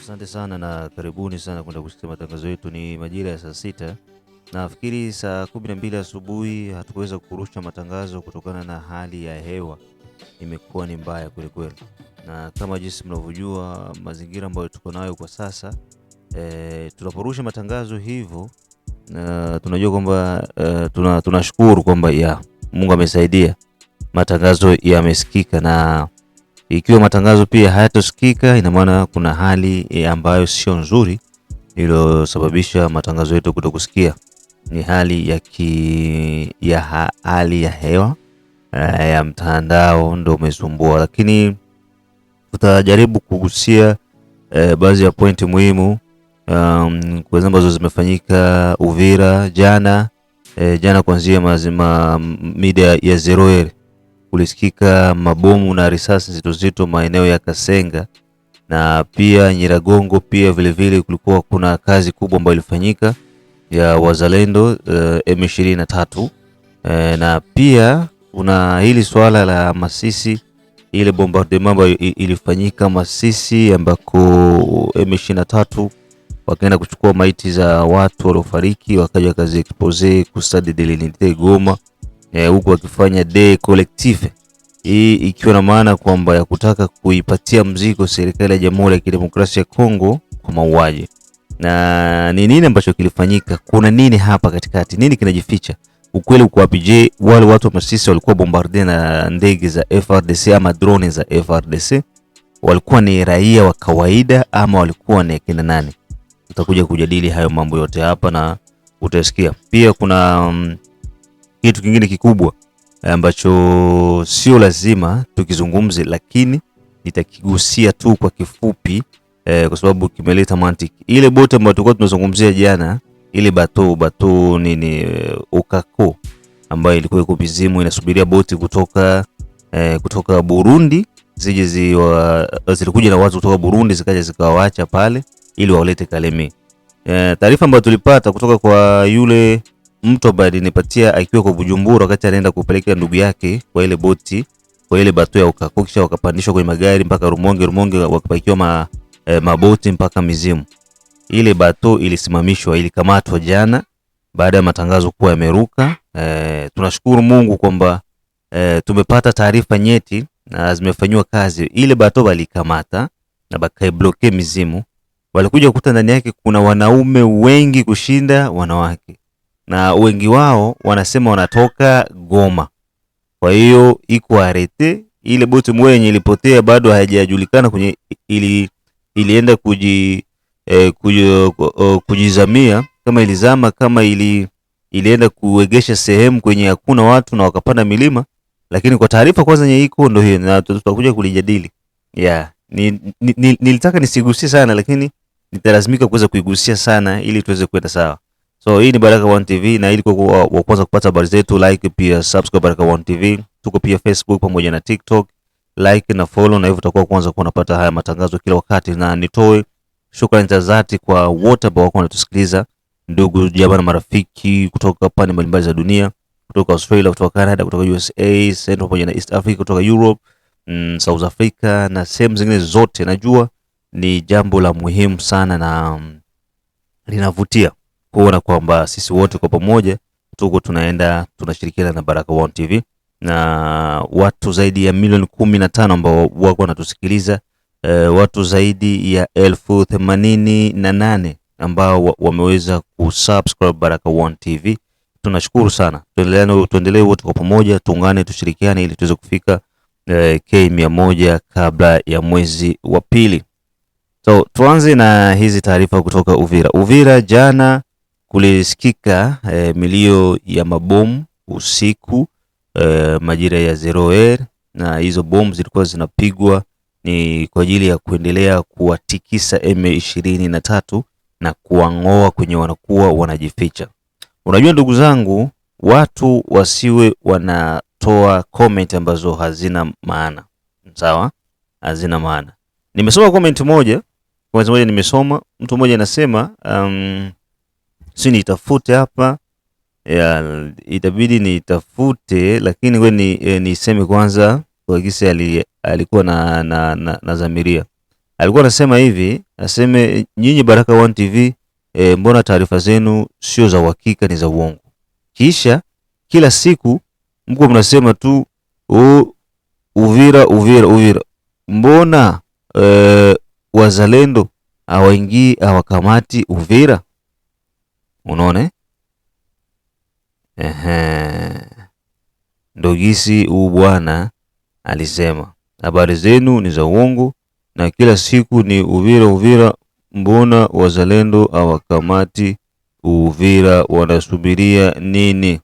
Asante sana na karibuni sana kwenda kusikia matangazo yetu. Ni majira ya saa sita. Nafikiri saa 12 asubuhi hatukuweza kurusha matangazo kutokana na hali ya hewa imekuwa ni mbaya kweli kweli, na kama jinsi mnavyojua mazingira ambayo tuko nayo kwa sasa, tunaporusha matangazo hivyo, tunajua kwamba tunashukuru kwamba ya Mungu amesaidia matangazo yamesikika, na ikiwa matangazo pia hayatosikika, ina maana kuna hali ambayo sio nzuri iliyosababisha matangazo yetu kutokusikia. Ni hali hali ya hewa ya mtandao ndio umesumbua, lakini tutajaribu kugusia baadhi ya pointi muhimu kwa ambazo zimefanyika Uvira jana. Jana kuanzia mida ya 0 kulisikika mabomu na risasi nzito maeneo ya Kasenga na pia Nyiragongo. Pia vile kulikuwa kuna kazi kubwa ambayo ilifanyika ya wazalendo M23, na pia kuna hili swala la Masisi, ile bombardement ambayo ilifanyika Masisi ambako M23 wakaenda kuchukua maiti za watu waliofariki, wakaja kazi expose kustadi de l'unité Goma, huku wakifanya de collectif. Hii ikiwa na maana kwamba ya kutaka kuipatia mzigo serikali ya Jamhuri ya Kidemokrasia ya Kongo kwa mauaji. Na ni nini ambacho kilifanyika? Kuna nini hapa katikati? Nini kinajificha? Ukweli uko wapi? Je, wale watu wa Masisi walikuwa bombarde na ndege za FRDC ama drone za FRDC? Walikuwa ni raia wa kawaida ama walikuwa ni kina nani? Tutakuja kujadili hayo mambo yote hapa na utasikia. Pia kuna kitu kingine kikubwa ambacho sio lazima tukizungumze, lakini nitakigusia tu kwa kifupi kwa sababu kimeleta mantiki. Ile boti ambayo tulikuwa tunazungumzia jana, ile bato nini Okako, ambayo ilikuwa iko Bizimu inasubiria boti kutoka Burundi zilikuja na watu kutoka Burundi zikaja zikawaacha pale ili walete Kalemi. Taarifa ambayo tulipata kutoka kwa yule mtu ambaye alinipatia akiwa kwa Bujumbura wakati anaenda kupeleka ndugu yake kwa ile boti, kwa ile bato ya Okako, kisha wakapandishwa kwenye magari mpaka Rumonge wakapakiwa maboti mpaka Mizimu. Ile bato ilisimamishwa, ilikamatwa jana baada ya matangazo kuwa yameruka. Tunashukuru Mungu kwamba tumepata taarifa nyeti na zimefanywa kazi. Ile bato walikamata na bakaibloke Mizimu. Walikuja kukuta ndani yake kuna wanaume wengi kushinda wanawake, na wengi wao wanasema wanatoka Goma. Kwa hiyo iko arete. Ile boti mwenye ilipotea bado haijajulikana kwenye ilienda kujizamia, kama ilizama, kama ilienda kuegesha sehemu kwenye hakuna watu na wakapanda milima. Lakini kwa taarifa kwanza yenye iko ndio hiyo, na tutakuja kulijadili. Nilitaka nisigusie sana, lakini nitalazimika kuweza kuigusia sana ili tuweze kwenda sawa. So hii ni Baraka1 TV, na ili kwa wa kwanza kupata habari zetu, like pia subscribe Baraka1 TV. Tuko pia Facebook pamoja na TikTok, like na follow, na hivyo utakuwa kwanza kunapata haya matangazo kila wakati. Na nitoe shukrani za dhati kwa wote ambao wako wanatusikiliza, ndugu jamaa na marafiki kutoka pande mbalimbali za dunia, kutoka Australia, kutoka Canada, kutoka USA, Central pamoja na East Africa, kutoka Europe, South Africa na sehemu zingine zote. Najua ni jambo la muhimu sana na linavutia kuona kwamba sisi wote kwa pamoja tuko tunashirikiana na Baraka1 TV, na watu zaidi ya milioni 15 ambao wako wanatusikiliza, watu zaidi ya 88,000 ambao wameweza kusubscribe Baraka1 TV. Tunashukuru sana. Tuendelee wote kwa pamoja, tuungane, tushirikiane ili tuweze kufika K100 kabla ya mwezi wa pili. So tuanze na hizi taarifa kutoka Uvira. Uvira jana kulisikika milio ya mabomu usiku majira ya 0, na hizo bomu zilikuwa zinapigwa ni kwa ajili ya kuendelea kuwatikisa M23 na kuangoa kwenye wanakuwa wanajificha. Unajua ndugu zangu, watu wasiwe wanatoa comment ambazo hazina maana. Sawa? Hazina maana. Nimesoma comment moja nimesoma, mtu mmoja anasema si nitafute hapa, itabidi nitafute, lakini wewe niseme kwanza kwa kisa alikuwa na Zamiria. alikuwa anasema hivi, aseme nyinyi Baraka One TV, mbona taarifa zenu sio za uhakika, ni za uongo? Kisha kila siku mko mnasema tu Uvira Uvira Uvira. Mbona wazalendo hawaingii hawakamati Uvira? Unaona? Ndo gisi huu bwana alisema habari zenu ni za uongo na kila siku ni Uvira Uvira. Mbona wazalendo hawakamati Uvira, wanasubiria nini?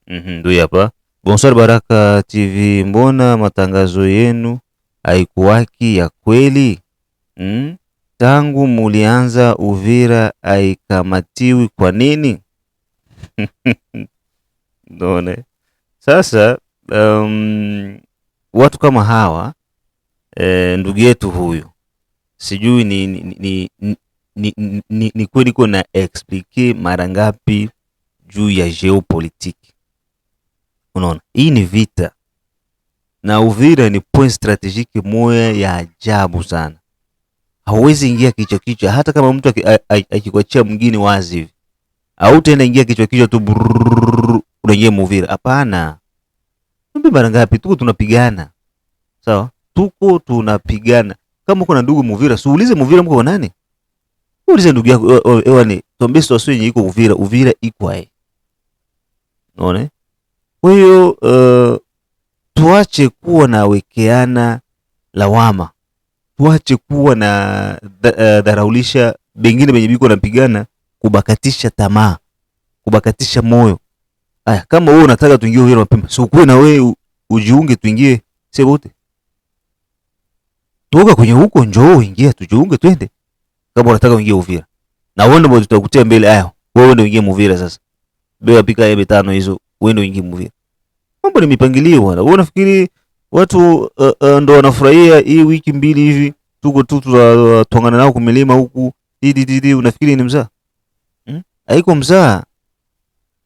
Ndio hapa. Bonsoir Baraka TV, mbona matangazo yenu haikuwaki ya kweli? Tangu mulianza Uvira haikamatiwi kwa nini? Ndone. Sasa watu kama hawa ndugu yetu huyu sijui ni kweli kuna explique mara ngapi juu ya geopolitiki. Unaona, hii ni vita na Uvira ni point strategique moja ya ajabu sana. Hauwezi ingia kichwa kichwa, hata kama mtu akikuachia mwingine wazi hivi au tena ingia kichwa kichwa tu unaingia Uvira. Hapana, mara ngapi tuko tunapigana, sawa? Tuko tunapigana. Kama kuna ndugu Uvira, uulize Uvira mko nani? Uulize ndugu yako ewani, tuambie sio yenye iko Uvira. Uvira iko hai. Unaona? Kwa hiyo tuache kuwa na wekeana lawama. Tuache kuwa na dharaulisha bengine benye biko napigana, kubakatisha tamaa, kubakatisha moyo. Aya, kama wewe unataka tuingie Uvira mapema, sio kuwe na wewe ujiunge tuingie sisi wote. Toka kwenye huko njoo ingia tujiunge twende. Kama unataka uingie Uvira. Na wewe ndio tutakutia mbele ayo. Wewe ndio uingie Uvira sasa. Beba pika ya betano hizo, wewe ndio uingie Uvira. Mambo ni mipangilio bwana. Wewe unafikiri watu ndio wanafurahia hii wiki mbili hivi tuko tu tuangana nao kumilima huku unafikiri ni mzaa? Haiko mzaa.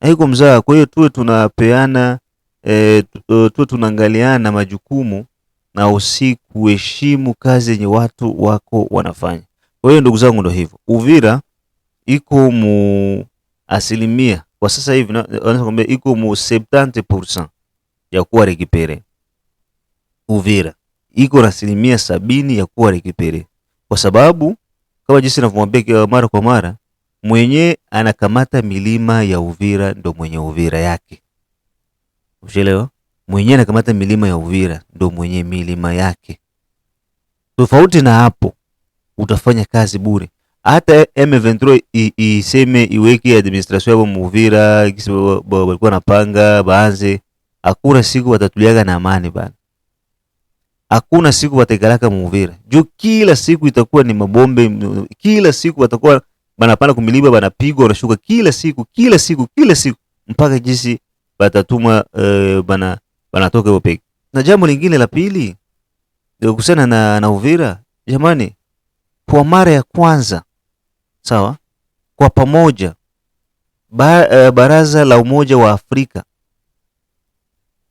Haiko mzaa. Kwa hiyo tuwe tunapeana tuwe tunaangaliana majukumu na usikuheshimu kazi yenye watu wako wanafanya. Kwa hiyo ndugu zangu, ndio hivyo. Uvira iko mu asilimia kwa sasa hivi naweza kwambia iko mu 70% ya kuwa rekipere. Uvira iko na asilimia 70 ya kuwa rekipere, kwa sababu kama jinsi ninavyomwambia mara kwa mara, mwenye anakamata milima ya Uvira ndo mwenye Uvira yake. Ushelewa? Mwenye anakamata milima ya Uvira ndo mwenye milima yake. Tofauti na hapo utafanya kazi bure. Hata M23 iseme iweke administration ya Uvira, kisi walikuwa napanga baanze, hakuna siku watatuliaga na amani bana. Hakuna siku watakalaka Uvira. Juu kila siku itakuwa ni mabombe, kila siku watakuwa banapanda kumiliba, banapigwa, wanashuka kila siku mpaka jinsi batatuma banatoka hapo peke. Na jambo lingine la pili kuhusiana na Uvira, jamani, kwa mara ya kwanza, sawa, kwa pamoja baraza la Umoja wa Afrika,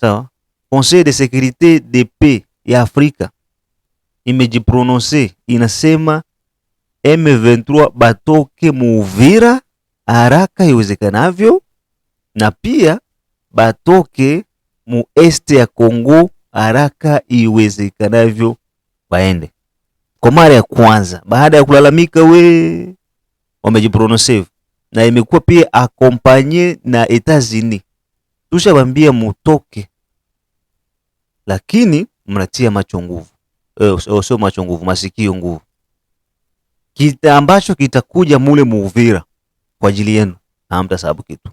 sawa, Conseil de Sécurité de Paix ya Afrika imejiprononce, inasema M23 batoke Uvira haraka iwezekanavyo, na pia batoke mu este ya Kongo haraka iwezekanavyo baende. Kwa mara ya kwanza baada ya kulalamika wamejiprononce, na imekuwa pia akompanye na Etats-Unis. Tushabambia mutoke, lakini mnatia macho nguvu, sio macho nguvu, masikio nguvu. Kita ambacho kitakuja mule Uvira kwa ajili yenu hamta sababu kitu.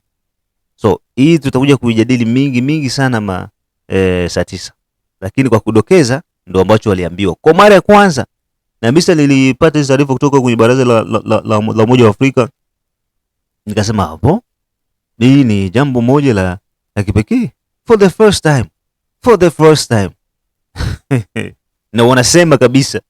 So hii tutakuja kujadili mingi sana saa 9, lakini kwa kudokeza ndo ambacho waliambiwa kwa mara ya kwanza. Na mimi nilipata taarifa kutoka kwenye baraza la Umoja wa Afrika, nikasema hapo hii ni jambo moja la kipekee, for the first time na wanasema kabisa,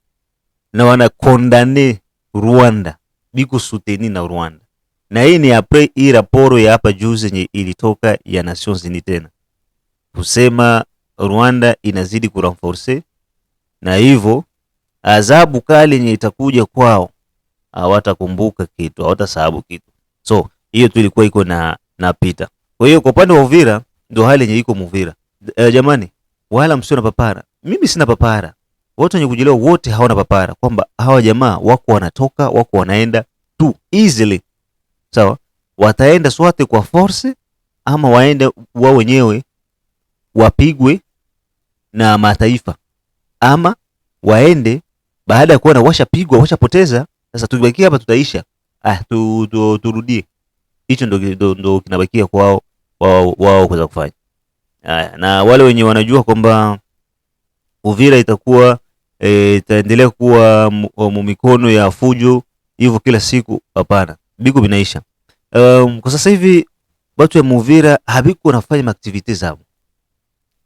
na wanakondane Rwanda, biko suteni na Rwanda. Na hii ni apres hii raporo ya hapa juzi yenye ilitoka ya Nations Unies, tena kusema Rwanda inazidi kurenforce, na hivyo adhabu kali yenye itakuja kwao, hawatakumbuka kitu, hawatasahau kitu. So hiyo tu ilikuwa iko na pita. Kwa hiyo kwa upande wa Uvira ndio hali yenye iko Muvira. Jamani, wala msio na papara. Mimi sina papara. Watu wenye kujielewa wote hawana papara, kwamba hawa jamaa wako wanatoka, wako wanaenda tu easily. Sawa? Wataenda swate kwa force ama waende wao wenyewe wapigwe na mataifa, ama waende baada ya kuona washapigwa, washapoteza, sasa tubaki hapa tutaisha. Turudie. Hicho ndo kinabakia kwao wao kuweza kufanya. Na wale wenye wanajua kwamba Uvira itakuwa itaendelea kuwa mikono ya fujo hivyo kila siku, hapana, biko binaisha. Kwa sasa hivi watu ya Uvira habiko wanafanya activities zao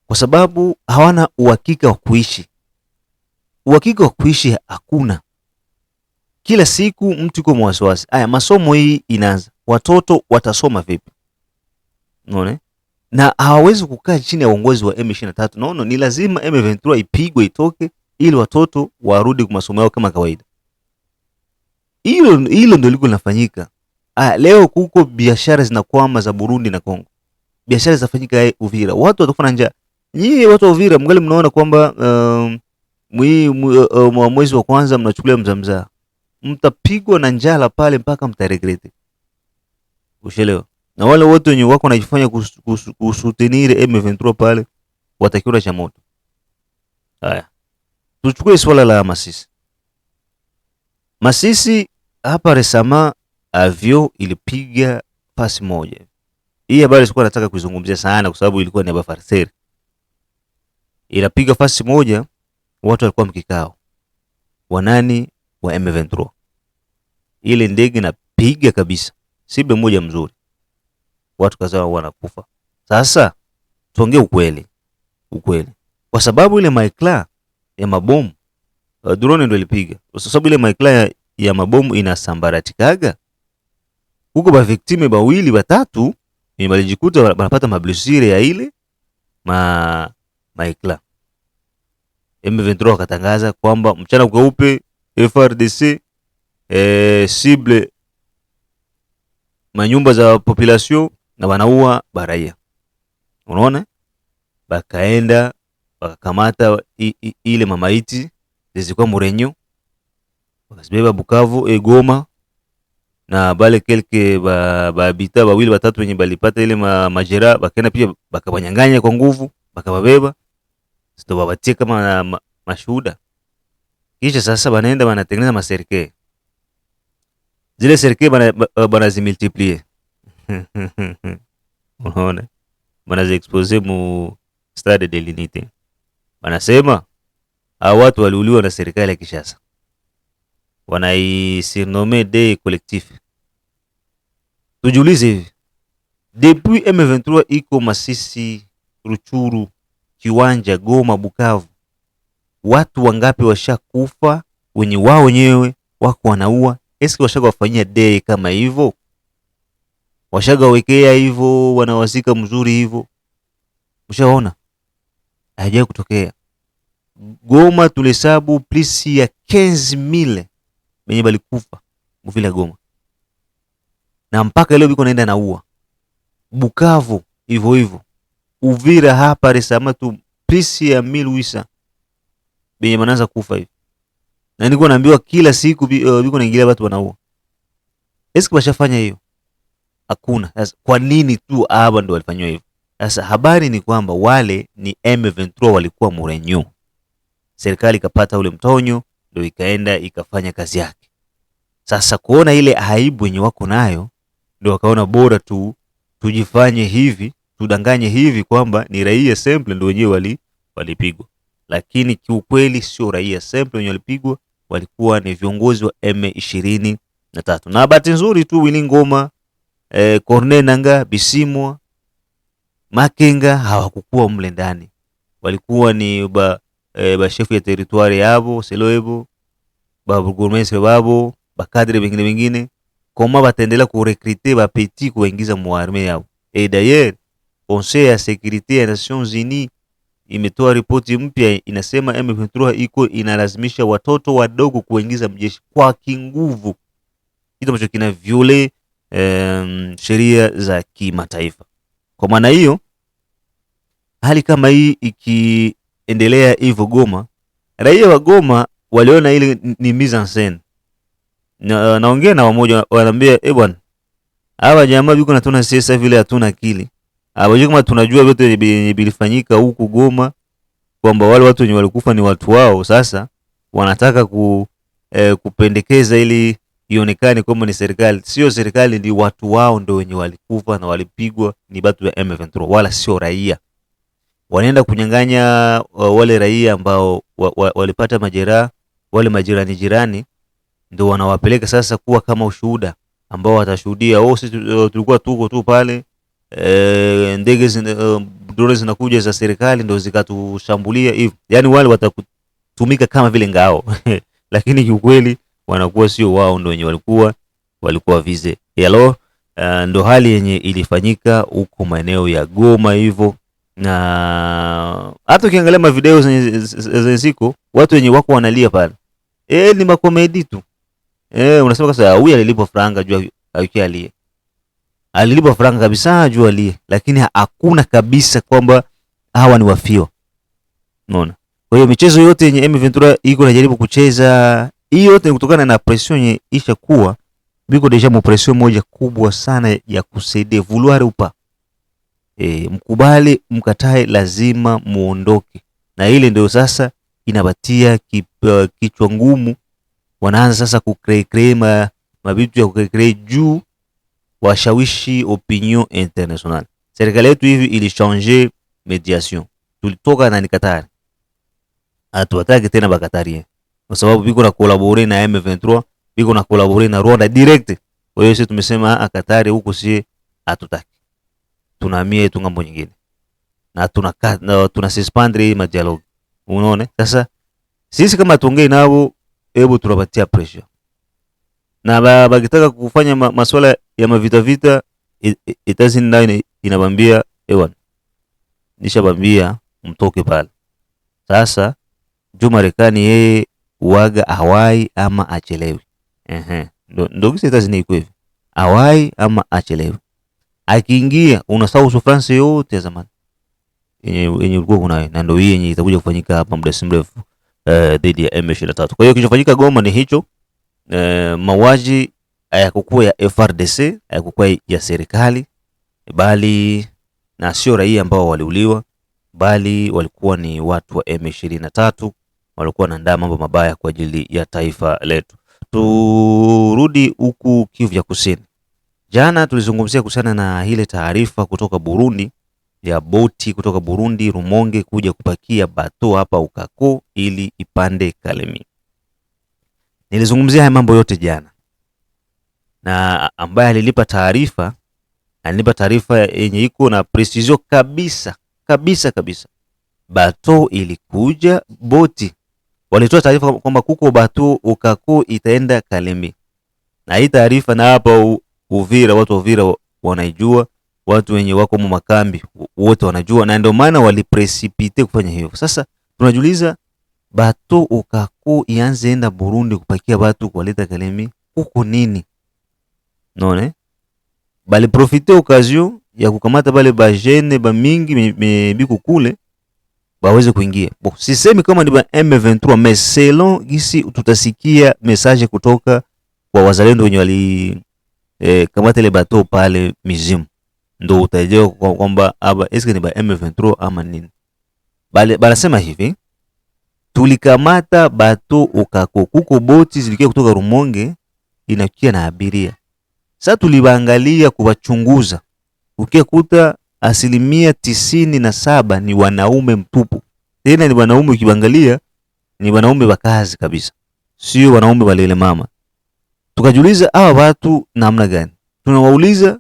kwa sababu hawana uhakika wa kuishi. Uhakika wa kuishi hakuna. Kila siku mtu yuko mwasiwasi. Masomo hii inaanza, watoto watasoma vipi? Unaona? Na hawawezi kukaa chini ya uongozi wa M23. Naona ni lazima M23 ipigwe itoke ili watoto warudi kwa masomo yao kama kawaida. Hilo ndio liko linafanyika. Leo kuko biashara zinakwama za Burundi na Kongo. Biashara zinafanyika Uvira. Watu watakufa na njaa. Nyie watu wa Uvira mngali mnaona kwamba mwezi wa kwanza mnachukulia mzamzaa. Mtapigwa na njala pale mpaka mtaregrete. Ushelewa? Na wale wote wenye wako wanajifanya kusutenire M23 pale watakiwa cha moto. Haya. Tuchukue swala la Masisi. Masisi hapa resama avyo ilipiga pasi moja. Hii habari sikuwa nataka kuizungumzia sana kwa sababu ilikuwa ni habari farseri. Ilapiga pasi moja, watu walikuwa mkikao. Wanani wa M23. Ile ndege inapiga kabisa. Sibe moja mzuri. Watu kadhaa wanakufa. Sasa tuongee ukweli. Kwa sababu ile maikla ya mabomu drone ndio ilipiga. Kwa sababu ile maikla ya mabomu inasambaratikaga. Huko ba victime bawili batatu ni walijikuta wanapata mablessure ya ile maikla. M23 wakatangaza kwamba mchana kweupe FRDC cible manyumba za population na wanaua baraia. Unaona? Bakaenda bakakamata ile mamaiti zilikuwa Murenyo, wakazibeba Bukavu, Goma, na bale kelke habita bawili batatu wenye balipata ile majera bakaenda pia bakabanyanganya kwa nguvu, bakababeba sito babatie kama mashuhuda. Kisha sasa banaenda banatengeneza maserke. Zile serke bana zimultiplier. Unaona? Bana ziexpose mu stade de l'unité. Wanasema hao watu waliuliwa na serikali ya Kinshasa. Wanaisurnomme des collectifs. Tujiulize hivi. Depuis M23 iko Masisi, Ruchuru, Kiwanja, Goma, Bukavu, watu wangapi washakufa wenye wao wenyewe wako wanaua? Eski washaga wafanyia day kama hivyo? Washaga wekea hivyo, wanawazika mzuri hivyo? Mshaona? Haijawahi kutokea. Goma tulihesabu plus ya 15,000 wenye balikufa mvile Goma. Na mpaka leo biko naenda naua. Bukavu hivyo hivyo. Uvira hapa resama tu plus ya 1800 benye manaanza kufa hivi. Na niko naambiwa kila siku biko naingilia watu wanaua. Eski washafanya hiyo? Hakuna. Sasa kwa nini tu hapa ndo walifanywa hivyo? Sasa habari ni kwamba wale ni M23 walikuwa Murenyo. Serikali ikapata ule mtonyo ndio ikaenda ikafanya kazi yake. Sasa kuona ile aibu yenye wako nayo ndio wakaona bora tu tujifanye hivi, tudanganye hivi kwamba ni raia simple ndio wenyewe walipigwa. Lakini kiukweli sio raia simple wenyewe walipigwa, walikuwa ni viongozi wa M23. Na bahati nzuri tu Willy Ngoma, Corneille Nangaa, Bisimwa, Makenga hawakukuwa mle ndani. Walikuwa ni ba shefu ya territoire yabo, Seloebo, ba burgomestre babo, ba cadre wengine. Koma batendela kurekrite ba petit kuingiza mu armée yao. Et d'ailleurs, Conseil ya Sécurité ya Nations Unies imetoa ripoti mpya inasema M23 iko inalazimisha watoto wadogo kuingiza mjeshi kwa kinguvu, kitu ambacho kina viole sheria za kimataifa. Kwa maana hiyo, hali kama hii ikiendelea hivyo Goma, raia wa Goma waliona ile ni mise en scène. Naongea na wamoja wanaambia bwana, hawa jamaa biko na tuna sasa vile hatuna akili. Hawaje kama tunajua vyote vilifanyika huku Goma, kwamba wale watu wenye walikufa ni watu wao, sasa wanataka kupendekeza ili ionekane kwamba ni serikali. Sio serikali, ndi watu wao ndio wenye walikufa na walipigwa, ni watu wa M23 wala sio raia. Wanaenda kunyang'anya wale raia ambao walipata majeraha, wale majirani ndio wanawapeleka sasa kuwa kama ushuhuda ambao watashuhudia, sisi tulikuwa tuko tu pale, ndege drone zinakuja za serikali ndio zikatushambulia hivi. Yani wale watakutumika kama vile ngao lakini kiukweli wanakuwa sio wao ndio wenye walikuwa vize. Hello, ndo hali yenye ilifanyika huko maeneo ya Goma hivyo. Na hata ukiangalia ma video zenye ziko watu wenye wako wanalia pale, ni makomedi tu. Unasema sasa huyu alilipa franga jua alie. Alilipa franga kabisa jua alie, lakini hakuna kabisa kwamba hawa ni wafio. Unaona? Kwa hiyo michezo yote yenye M23 iko inajaribu kucheza, hiyo yote ni kutokana na pression yenye isha kuwa biko deja mo pression moja kubwa sana ya kusaidia vouloir upa. Mkubali mkatae, lazima muondoke. Na ile ndio sasa inabatia kichwa ngumu. Wanaanza sasa kucreate mabitu ya kucreate juu washawishi opinion international. Serikali yetu hivi ili changer mediation. Tulitoka na Katari. Hatuwataki tena bakatarie. Kwa sababu biko na collaborer na M23, biko na collaborer na Rwanda direct. Kwa hiyo sisi tumesema Katari huko si hatutaki. Tunahamia yetu ngambo nyingine. Na tuna suspendre ma dialogue. Unaona? Sasa sisi kama tuongee nao, hebu tunapatia pressure. Na bakitaka kufanya masuala ya mavita itazi ndani inabambia nishabambia mtoke pale. Sasa juu Marekani yeye uaga hawai ama achelewi. Ndio kisa itazi ni hivi. Hawai ama achelewi. Akiingia unasahau France yote ya zamani. Yenye ulikuwa kunayo, na ndio hii yenye itakuja kufanyika hapa muda si mrefu dhidi ya M23. Kwa hiyo kilichofanyika Goma ni hicho. Mauaji hayakuwa ya FRDC, hayakuwa ya serikali, bali na sio raia ambao waliuliwa, bali walikuwa ni watu wa M23 walikuwa wanaandaa mambo mabaya kwa ajili ya taifa letu. Turudi huku Kivu ya Kusini. Jana tulizungumzia kuhusiana na ile taarifa kutoka Burundi ya boti kutoka Burundi Rumonge kuja kupakia bato hapa Ukako ili ipande Kalemi. Nilizungumzia haya mambo yote jana. Na ambaye alinipa taarifa yenye iko na precision kabisa. Bato ilikuja boti. Walitoa taarifa kwamba kuko bato Ukako itaenda Kalemi. Na hii taarifa na hapa Uvira, watu wa Uvira wanaijua, watu wenye wako mu makambi wote wanajua, na ndio maana waliprecipitate kufanya hivyo. Sasa tunajiuliza, bato Ukako ianze enda Burundi kupakia watu kuwaleta Kalemi, huko nini? None bali profite occasion ya kukamata bale ba jeune ba mingi biko kule baweze kuingia. Sisemi kama ni ba M23, mais selon gisi tutasikia message kutoka kwa wazalendo wenye wali kamata ile bato pale Mizimu, ndo utajua kwamba aba eske ni ba M23 ama nini. Bali sema hivi, tulikamata bato Ukako, kuko boti zilikia kutoka Rumonge inakia na abiria. Sasa tulibaangalia kuwachunguza, ukikuta 97% ni wanaume mtupu. Tena ni wanaume, ukibangalia ni wanaume bakazi kabisa, sio wanaume walele mama. Tukajiuliza hawa watu namna gani? Tunawauliza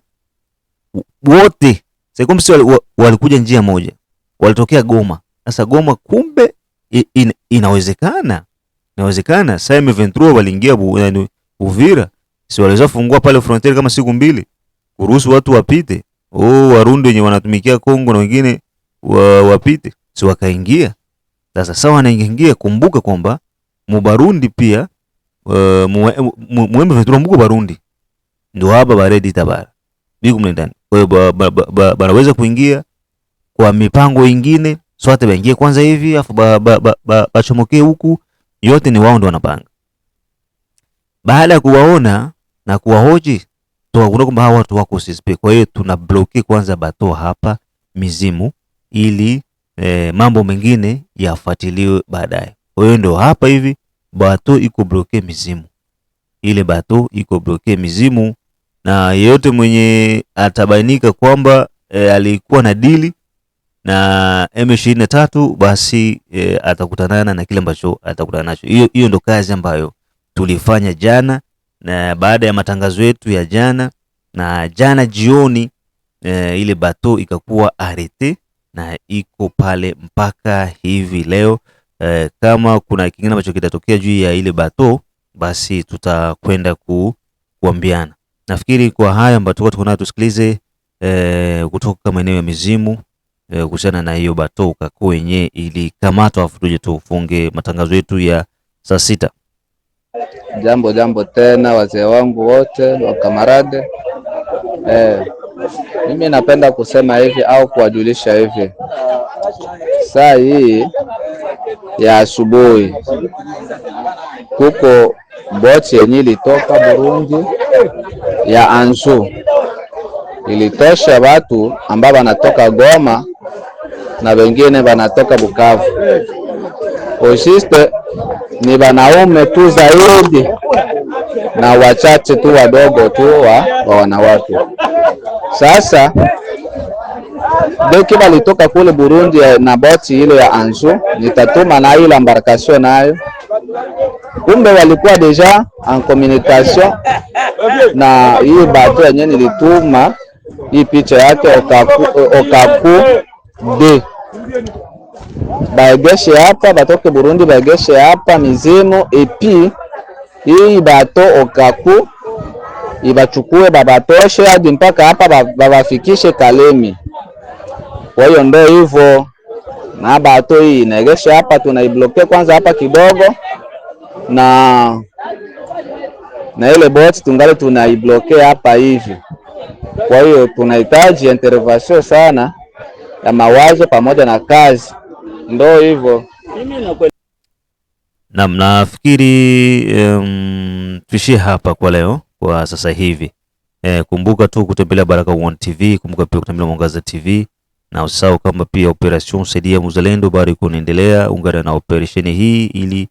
wote. Sasa walikuja njia moja. Walitokea Goma. Sasa Goma kumbe inawezekana. Sasa M23 waliingia Uvira. Si waliweza fungua pale frontier kama siku 2 kuruhusu watu wapite. Warundi wenye wanatumikia Kongo na wengine wapite. si wakaingia. Sasa sawa anaingia, kumbuka kwamba mu Barundi pia muembe vetura mbuko Barundi ndio hapa baredi tabara biku mlendani. Kwa hiyo banaweza kuingia kwa mipango ingine, sote baingie kwanza hivi afu bachomokee huku, yote ni wao ndio wanapanga. Baada ya kuwaona na kuwahoji, tukakuta kwamba hawa watu wako suspect. Kwa hiyo tuna block kwanza bato hapa mizimu ili mambo mengine yafuatiliwe baadaye. Kwa hiyo ndio hapa hivi bato iko bloke mizimu. Ile bato iko bloke mizimu, na yeyote mwenye atabainika kwamba alikuwa na dili na M23 basi atakutanana na kile ambacho atakutana nacho. Hiyo ndo kazi ambayo tulifanya jana, na baada ya matangazo yetu ya jana na jana jioni ile bato ikakuwa arete na iko pale mpaka hivi leo. Kama kuna kingine ambacho kitatokea juu ya ile bato basi tutakwenda kuambiana. Nafikiri kwa haya ambayo tulikuwa tusikilize kutoka maeneo ya mizimu kuhusiana na hiyo bato kako yenyewe ilikamatwa, afu tuje tufunge matangazo yetu ya saa 6. Jambo tena wazee wangu wote wa kamarade. Mimi napenda kusema hivi au kuwajulisha hivi. Saa hii ya asubuhi kuko boti yenye ilitoka Burundi ya Anzu, ilitosha watu ambao wanatoka Goma na wengine wanatoka Bukavu. Osiste ni wanaume tu zaidi na wachache tu wadogo tu wa wanawake. Sasa deki walitoka kule Burundi na boti ile ya Anzu, nitatuma na ile embarcation nayo. Kumbe walikuwa deja en communication na hii bato yenye nilituma hii picha yake Okaku de baegeshe hapa, batoke Burundi baegeshe hapa mizimu, epi hii bato Okaku ibachukue babatoshe hadi mpaka hapa babafikishe Kalemi. Kwa hiyo ndio hivyo, na bato hii inaegeshe hapa, tunaibloke kwanza hapa kidogo, na ile bot tungali tunaibloke hapa hivi. Kwa hiyo tunahitaji intervention sana ya mawazo pamoja na kazi. Ndio hivyo. Nafikiri tuishie hapa kwa leo kwa sasa hivi. Kumbuka tu kutembelea Baraka1 TV, kumbuka pia kutembelea Mwangaza TV, na usahau kama pia operation Saidia Mzalendo bado iko inaendelea. Ungana na operation hii ili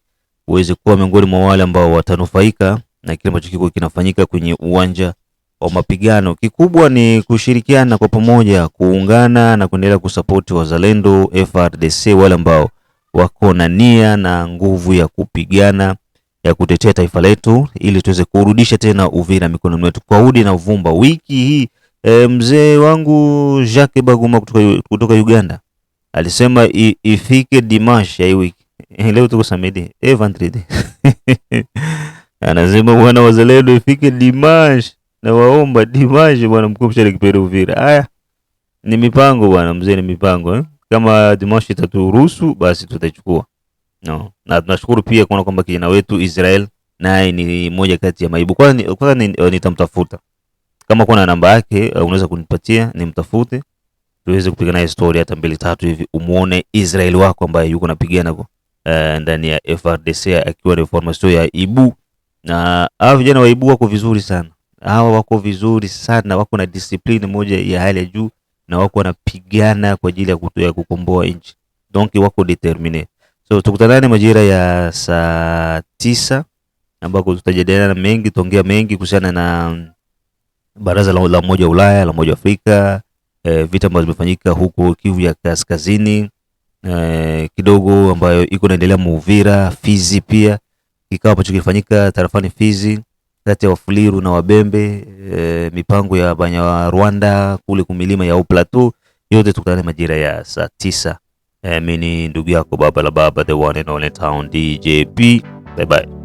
uweze kuwa miongoni mwa wale ambao watanufaika na kile ambacho kiko kinafanyika kwenye uwanja wa mapigano. Kikubwa ni kushirikiana kwa pamoja, kuungana na kuendelea kusupport wazalendo FARDC, wale ambao wako na nia na nguvu ya kupigana, ya kutetea taifa letu ili tuweze kurudisha tena Uvira mikononi mwetu kwa udi na uvumba. Wiki hii mzee wangu Jacques Baguma kutoka Uganda alisema ifike dimanche ya wiki. Leo tuko samedi, vendredi. Anasema bwana wazalendo ifike dimanche, na waomba dimanche bwana mkuu mshale kipere Uvira. Haya ni mipango bwana mzee, ni mipango Kama dimanche itaturuhusu basi tutachukua. No. Na tunashukuru pia kuona kwamba kijana wetu Israel naye ni moja kati ya maibu. Kwa nitamtafuta. Kama kuna namba yake unaweza kunipatia nimtafute tuweze kupiga naye story hata 2-3 hivi, umuone Israel wako ambaye yuko napigana ndani ya FARDC akiwa na formation ya Ibu. Na hao vijana wa Ibu wako vizuri sana. Hawa wako vizuri sana, wako na discipline moja ya hali ya juu, na wako wanapigana kwa ajili ya kukomboa nchi. Donc wako determine. So tukutanane majira ya saa 9 ambako tutajadiliana mengi, tongea mengi kuhusiana na baraza la Umoja wa Ulaya, la Umoja wa Afrika, vita ambazo zimefanyika huko Kivu ya Kaskazini, kidogo ambayo iko naendelea Uvira, Fizi pia. Kikao ambacho kilifanyika tarafani Fizi kati ya Wafuliru na Wabembe, mipango ya Banya Rwanda kule kumilima ya Plateau, yote tukutane majira ya saa 9. Mimi ndugu yako baba la baba, the one and only town DJP. Bye bye.